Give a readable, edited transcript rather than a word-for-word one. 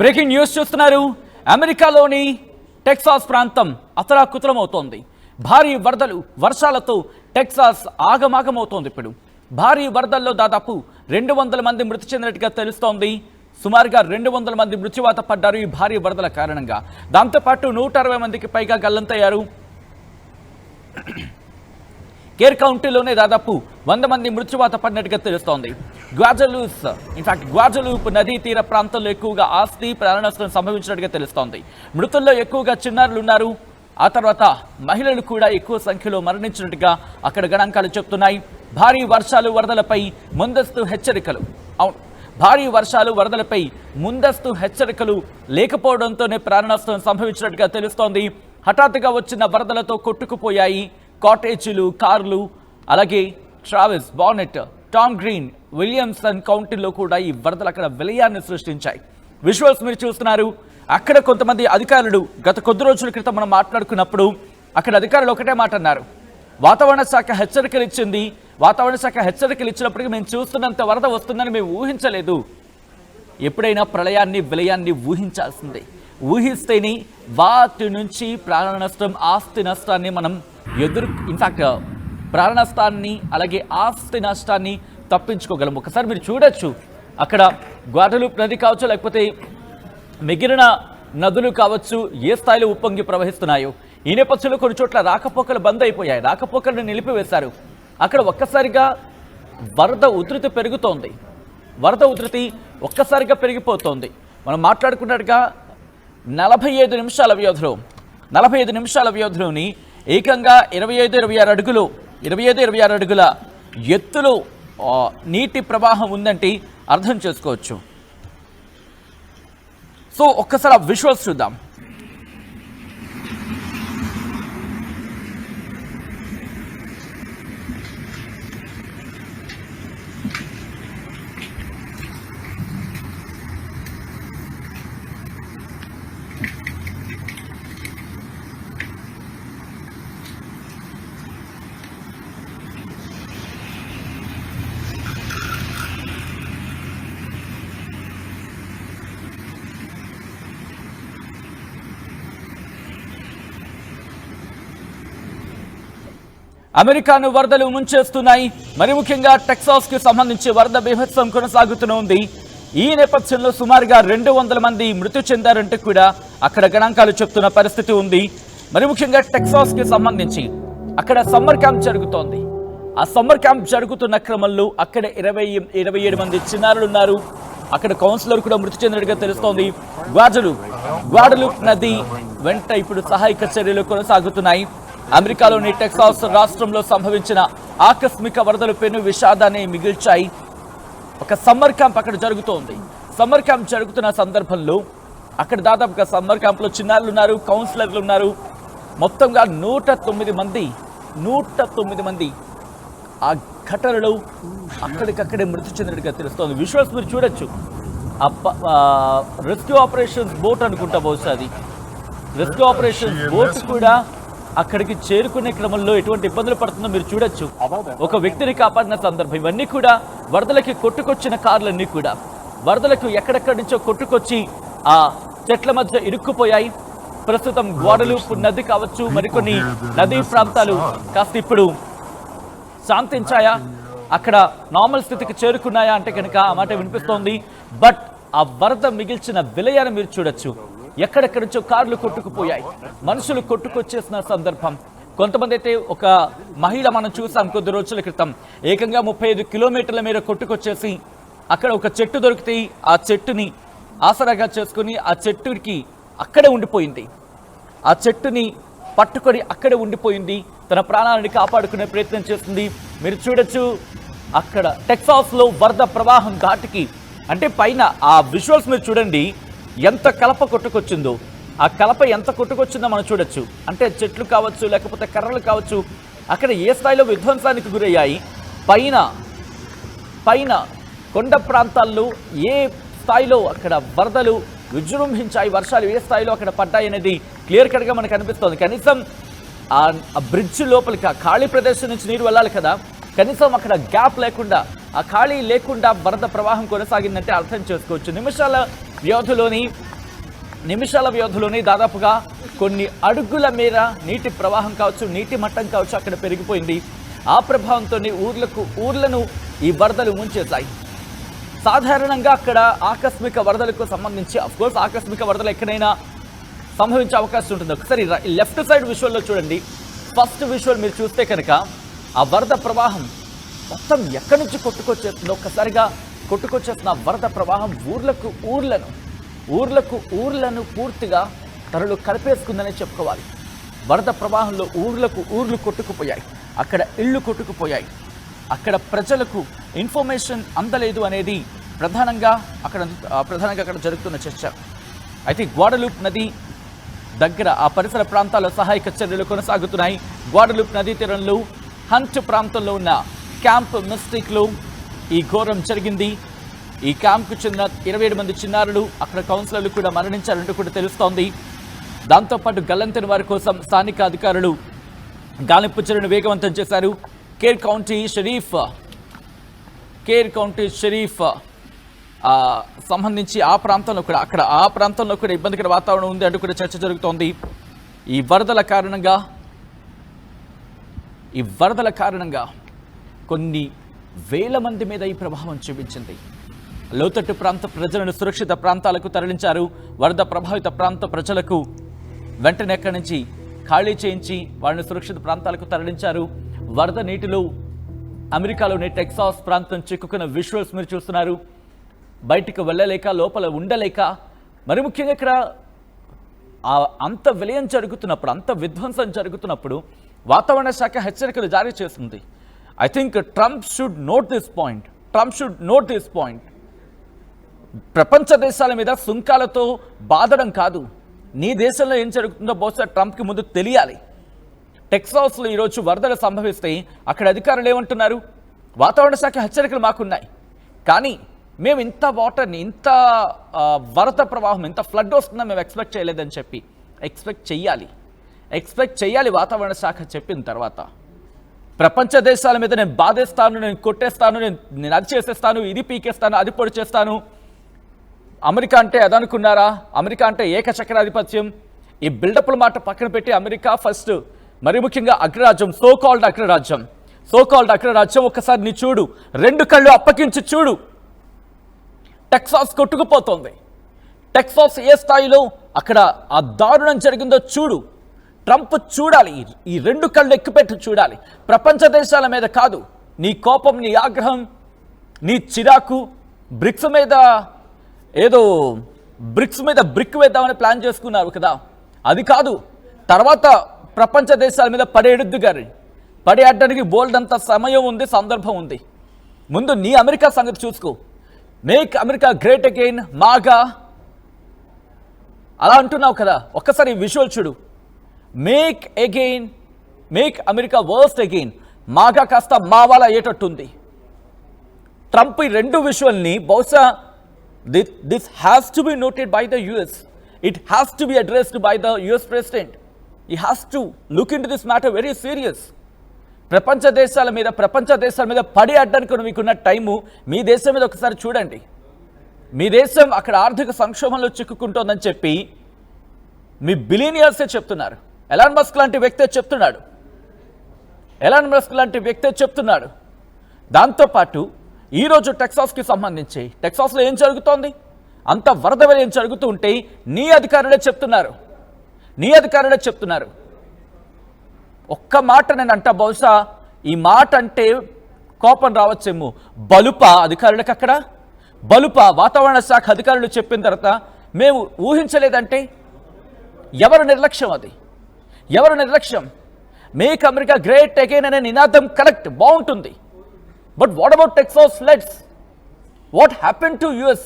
Breaking news చూస్తున్నారు. అమెరికాలోని Texas ప్రాంతం అతలాకుతలమవుతోంది. భారీ వరదలు వర్షాలతో టెక్సాస్ ఆగమాగమవుతోంది. ఇప్పుడు భారీ వరదల్లో దాదాపు 200 మంది మృతి చెందినట్టుగా తెలుస్తోంది. సుమారుగా 200 మంది మృత్యువాత పడ్డారు ఈ భారీ వరదల కారణంగా. దాంతోపాటు 160 మందికి పైగా గల్లంతయ్యారు. కేర్ కౌంటీలోనే దాదాపు 100 మంది మృత్యువాత పడినట్టుగా తెలుస్తోంది. గ్వాజలూప్ నదీ తీర ప్రాంతంలో ఎక్కువగా ఆస్తి ప్రాణ నష్టం సంభవించినట్టుగా తెలుస్తోంది. మృతుల్లో ఎక్కువగా చిన్నారులు ఉన్నారు. ఆ తర్వాత మహిళలు కూడా ఎక్కువ సంఖ్యలో మరణించినట్టుగా అక్కడ గణాంకాలు చెప్తున్నాయి. భారీ వర్షాలు వరదలపై ముందస్తు హెచ్చరికలు భారీ వర్షాలు వరదలపై ముందస్తు హెచ్చరికలు లేకపోవడంతోనే ప్రాణ నష్టం సంభవించినట్టుగా తెలుస్తోంది. హఠాత్తుగా వచ్చిన వరదలతో కొట్టుకుపోయాయి కాటేజీలు, కార్లు, అలాగే Travis, Burnet, Tom Green, Williamson కౌంటీల్లో కూడా ఈ వరదలు అక్కడ విలయాన్ని సృష్టించాయి. విజువల్స్ మీరు చూస్తున్నారు. అక్కడ కొంతమంది అధికారులు గత కొద్ది రోజుల క్రితం మనం మాట్లాడుకున్నప్పుడు అక్కడ అధికారులు ఒకటే మాట అన్నారు. వాతావరణ శాఖ హెచ్చరికలు ఇచ్చింది. వాతావరణ శాఖ హెచ్చరికలు ఇచ్చినప్పటికీ మేము చూస్తున్నంత వరద వస్తుందని మేము ఊహించలేదు. ఎప్పుడైనా ప్రళయాన్ని విలయాన్ని ఊహించాల్సిందే. ఊహిస్తేనే వాటి నుంచి ప్రాణ నష్టం, ఆస్తి నష్టాన్ని మనం ప్రాణ నష్టాన్ని అలాగే ఆస్తి నష్టాన్ని తప్పించుకోగలం. ఒకసారి మీరు చూడొచ్చు, అక్కడ గ్వాడలూప్ నది కావచ్చు, లేకపోతే మిగిలిన నదులు కావచ్చు, ఏ స్థాయిలో ఉప్పొంగి ప్రవహిస్తున్నాయో. ఈ నేపథ్యంలో కొన్ని చోట్ల రాకపోకలు బంద్ అయిపోయాయి. రాకపోకలను నిలిపివేశారు. అక్కడ ఒక్కసారిగా వరద ఉధృతి పెరుగుతోంది. వరద ఉధృతి ఒక్కసారిగా పెరిగిపోతోంది. మనం మాట్లాడుకున్నట్టుగా 45 నిమిషాల వ్యవధిలోని ఏకంగా 25-26 అడుగుల ఎత్తులో నీటి ప్రవాహం ఉందంటే అర్థం చేసుకోవచ్చు. సో ఒక్కసారి ఆ విజువల్స్ చూద్దాం. అమెరికాను వరదలు ముంచేస్తున్నాయి. మరి ముఖ్యంగా టెక్సాస్ కి సంబంధించి వరద బీభత్సం కొనసాగుతూనే. ఈ నేపథ్యంలో సుమారుగా 200 మంది మృతి చెందారంటూ కూడా అక్కడ గణాంకాలు చెప్తున్న పరిస్థితి ఉంది. మరి ముఖ్యంగా టెక్సాస్ కి సంబంధించి అక్కడ సమ్మర్ క్యాంప్ జరుగుతోంది. ఆ సమ్మర్ క్యాంప్ జరుగుతున్న క్రమంలో అక్కడ 27 మంది చిన్నారులు ఉన్నారు. అక్కడ కౌన్సిలర్ కూడా మృతి చెందినట్టుగా తెలుస్తోంది. గ్వాడలూప్ నది వెంట ఇప్పుడు సహాయక చర్యలు కొనసాగుతున్నాయి. అమెరికాలోని టెక్సాస్ రాష్ట్రంలో సంభవించిన ఆకస్మిక వరదలు పెను విషాదాన్ని మిగిల్చాయి. ఒక సమ్మర్ క్యాంప్ అక్కడ జరుగుతోంది. సమ్మర్ క్యాంప్ జరుగుతున్న సందర్భంలో అక్కడ దాదాపుగా సమ్మర్ క్యాంప్లో చిన్నారులు ఉన్నారు, కౌన్సిలర్లు ఉన్నారు. మొత్తంగా 109 మంది ఆ ఘటనలో అక్కడికక్కడే మృతి చెందినట్టుగా తెలుస్తోంది. విజువల్స్ మీరు చూడొచ్చు. రెస్క్యూ ఆపరేషన్స్ బోట్ అనుకుంటా, బహుశా అది రెస్క్యూ ఆపరేషన్స్ బోట్ కూడా అక్కడికి చేరుకునే క్రమంలో ఎటువంటి ఇబ్బందులు పడుతుందో మీరు చూడొచ్చు. ఒక వ్యక్తిని కాపాడిన సందర్భం. ఇవన్నీ కూడా వరదలకి కొట్టుకొచ్చిన కార్లన్నీ కూడా వరదలకు ఎక్కడెక్కడి నుంచో కొట్టుకొచ్చి ఆ చెట్ల మధ్య ఇరుక్కుపోయాయి. ప్రస్తుతం గ్వాడలూప్ నది కావచ్చు, మరికొన్ని నదీ ప్రాంతాలు కాస్త ఇప్పుడు శాంతించాయా, అక్కడ నార్మల్ స్థితికి చేరుకున్నాయా అంటే కనుక ఆ మాట వినిపిస్తోంది. బట్ ఆ వరద మిగిల్చిన విలయాన్ని మీరు చూడొచ్చు. ఎక్కడెక్కడి నుంచో కార్లు కొట్టుకుపోయాయి, మనుషులు కొట్టుకొచ్చేసిన సందర్భం. కొంతమంది అయితే, ఒక మహిళ మనం చూసాం కొద్ది రోజుల క్రితం, ఏకంగా 35 కిలోమీటర్ల మేర కొట్టుకొచ్చేసి అక్కడ ఒక చెట్టు దొరికితే ఆ చెట్టుని ఆసరాగా చేసుకుని ఆ చెట్టుకి అక్కడే ఉండిపోయింది. ఆ చెట్టుని పట్టుకొని అక్కడే ఉండిపోయింది. తన ప్రాణాలను కాపాడుకునే ప్రయత్నం చేస్తుంది. మీరు చూడొచ్చు అక్కడ టెక్సాస్లో వరద ప్రవాహం ఘాటికి, అంటే పైన ఆ విజువల్స్ మీరు చూడండి. ఎంత కలప కొట్టుకొచ్చిందో, ఆ కలప ఎంత కొట్టుకొచ్చిందో మనం చూడొచ్చు. అంటే చెట్లు కావచ్చు, లేకపోతే కర్రలు కావచ్చు, అక్కడ ఏ స్థాయిలో విధ్వంసానికి గురయ్యాయి. పైన కొండ ప్రాంతాల్లో ఏ స్థాయిలో అక్కడ వరదలు విజృంభించాయి, వర్షాలు ఏ స్థాయిలో అక్కడ పడ్డాయి అనేది క్లియర్ కట్గా మనకు అనిపిస్తోంది. కనీసం ఆ బ్రిడ్జ్ లోపలికి, ఆ ఖాళీ ప్రదేశం నుంచి నీరు వెళ్ళాలి కదా, కనీసం అక్కడ గ్యాప్ లేకుండా, ఆ ఖాళీ లేకుండా వరద ప్రవాహం కొనసాగిందంటే అర్థం చేసుకోవచ్చు. నిమిషాల వ్యవధిలోని నిమిషాల వ్యవధిలోనే దాదాపుగా కొన్ని అడుగుల మేర నీటి ప్రవాహం కావచ్చు, నీటి మట్టం కావచ్చు అక్కడ పెరిగిపోయింది. ఆ ప్రభావంతో ఊర్లను ఈ వరదలు ముంచేశాయి. సాధారణంగా అక్కడ ఆకస్మిక వరదలకు సంబంధించి అఫ్కోర్స్ ఆకస్మిక వరదలు ఎక్కడైనా సంభవించే అవకాశం ఉంటుంది. ఒకసారి లెఫ్ట్ సైడ్ విజువల్లో చూడండి. ఫస్ట్ విజువల్ మీరు చూస్తే కనుక ఆ వరద ప్రవాహం మొత్తం ఎక్కడి నుంచి కొట్టుకొచ్చేస్తుందో ఒక్కసారిగా కొట్టుకొచ్చేస్తున్న వరద ప్రవాహం ఊర్లను పూర్తిగా తరలు కలిపేసుకుందనే చెప్పుకోవాలి. వరద ప్రవాహంలో ఊర్లు కొట్టుకుపోయాయి, అక్కడ ఇళ్ళు కొట్టుకుపోయాయి, అక్కడ ప్రజలకు ఇన్ఫర్మేషన్ అందలేదు అనేది ప్రధానంగా అక్కడ జరుగుతున్న చర్చ. అయితే గ్వాడలూప్ నది దగ్గర ఆ పరిసర ప్రాంతాల్లో సహాయక చర్యలు కొనసాగుతున్నాయి. గ్వాడలూప్ నదీ తీరంలో హంట్ ప్రాంతంలో ఉన్న క్యాంప్ మిస్టిక్లో ఈ ఘోరం జరిగింది. ఈ క్యాంప్కు చెందిన 27 మంది చిన్నారులు, అక్కడ కౌన్సిలర్లు కూడా మరణించారంటూ కూడా తెలుస్తోంది. దాంతోపాటు గల్లంతైన వారి కోసం స్థానిక అధికారులు గాలింపు చర్యను వేగవంతం చేశారు. కేర్ కౌంటీ షరీఫ్ సంబంధించి ఆ ప్రాంతంలో కూడా ఇబ్బందికర వాతావరణం ఉంది అంటూ కూడా చర్చ జరుగుతోంది. ఈ వరదల కారణంగా కొన్ని వేల మంది మీద ఈ ప్రభావం చూపించింది. లోతట్టు ప్రాంత ప్రజలను సురక్షిత ప్రాంతాలకు తరలించారు. వరద ప్రభావిత ప్రాంత ప్రజలకు వెంటనే ఎక్కడి నుంచి ఖాళీ చేయించి వారిని సురక్షిత ప్రాంతాలకు తరలించారు. వరద నీటిలో అమెరికాలోని టెక్సాస్ ప్రాంతం చిక్కుకున్న విజువల్స్ మీరు చూస్తున్నారు. బయటికి వెళ్ళలేక, లోపల ఉండలేక, మరి ముఖ్యంగా ఇక్కడ అంత విలయం జరుగుతున్నప్పుడు, అంత విధ్వంసం జరుగుతున్నప్పుడు వాతావరణ శాఖ హెచ్చరికలు జారీ చేస్తుంది. I think Trump should note this point. ప్రపంచ దేశాల మీద సుంకాలతో బాధడం కాదు, నీ దేశంలో ఏం జరుగుతుందో బహుశా ట్రంప్కి ముందు తెలియాలి. టెక్సాస్లో ఈరోజు వరదలు సంభవిస్తే అక్కడ అధికారులు ఏమంటున్నారు? వాతావరణ శాఖ హెచ్చరికలు మాకున్నాయి, కానీ మేము ఇంత వాటర్ని, ఇంత వరద ప్రవాహం, ఇంత ఫ్లడ్ వస్తుందని మేము ఎక్స్పెక్ట్ చేయలేదని చెప్పి ఎక్స్పెక్ట్ చేయాలి. వాతావరణ శాఖ చెప్పిన తర్వాత ప్రపంచ దేశాల మీద నేను బాధేస్తాను, నేను కొట్టేస్తాను, నేను అది చేసేస్తాను, ఇది పీకేస్తాను, అది పొడి చేస్తాను. అమెరికా అంటే అదనుకున్నారా? అమెరికా అంటే ఏకచక్రాధిపత్యం. ఈ బిల్డప్ల మాట పక్కన పెట్టి అమెరికా ఫస్ట్, మరి ముఖ్యంగా అగ్రరాజ్యం, సో కాల్డ్ అగ్రరాజ్యం ఒకసారి నీ చూడు, 2 కళ్ళు అప్పగించి చూడు. టెక్సాస్ కొట్టుకుపోతోంది. టెక్సాస్ ఏ స్థాయిలో అక్కడ ఆ దారుణం జరిగిందో చూడు. ట్రంప్ చూడాలి, ఈ 2 కళ్ళు ఎక్కుపెట్టి చూడాలి. ప్రపంచ దేశాల మీద కాదు. నీ కోపం, నీ ఆగ్రహం, నీ చిరాకు, బ్రిక్స్ మీద బ్రిక్ వేద్దామని ప్లాన్ చేసుకున్నారు కదా, అది కాదు. తర్వాత ప్రపంచ దేశాల మీద పడేయడానికి బోల్డంత సమయం ఉంది, సందర్భం ఉంది. ముందు నీ అమెరికా సంగతి చూసుకో. మేక్ అమెరికా గ్రేట్ అగైన్, మాగా అలా అంటున్నావు కదా. ఒక్కసారి విజువల్ చూడు. మేక్ అమెరికా వర్స్ట్ అగైన్, మాగా కాస్త మావాలా అయ్యేటట్టుంది. ట్రంప్ ఈ 2 విజువల్ని బహుశా this has to be noted by the US. It has to be addressed by the US President. He has to look into this matter very serious. ప్రపంచ దేశాల మీద పడి అడ్డానికి మీకున్న time మీ దేశం మీద ఒకసారి చూడండి. మీ దేశం అక్కడ ఆర్థిక సంక్షోభంలో చిక్కుకుంటోందని చెప్పి మీ బిలియనియర్సే చెప్తున్నారు. ఎలాన్ మస్క్ లాంటి వ్యక్తే చెప్తున్నాడు. దాంతోపాటు ఈరోజు టెక్సాస్కి సంబంధించి టెక్సాస్లో ఏం జరుగుతోంది? అంత వరద ఏం జరుగుతూ ఉంటే నీ అధికారులే చెప్తున్నారు. ఒక్క మాట నేనంట, బహుశా ఈ మాట అంటే కోపం రావచ్చేమో. అధికారులకు అక్కడ వాతావరణ శాఖ అధికారులు చెప్పిన తర్వాత మేము ఊహించలేదంటే ఎవరు నిర్లక్ష్యం? మేక్ అమెరికా గ్రేట్ అగైన్ అనే నినాదం కరెక్ట్, బాగుంటుంది. But what about Texas floods? What happened to US?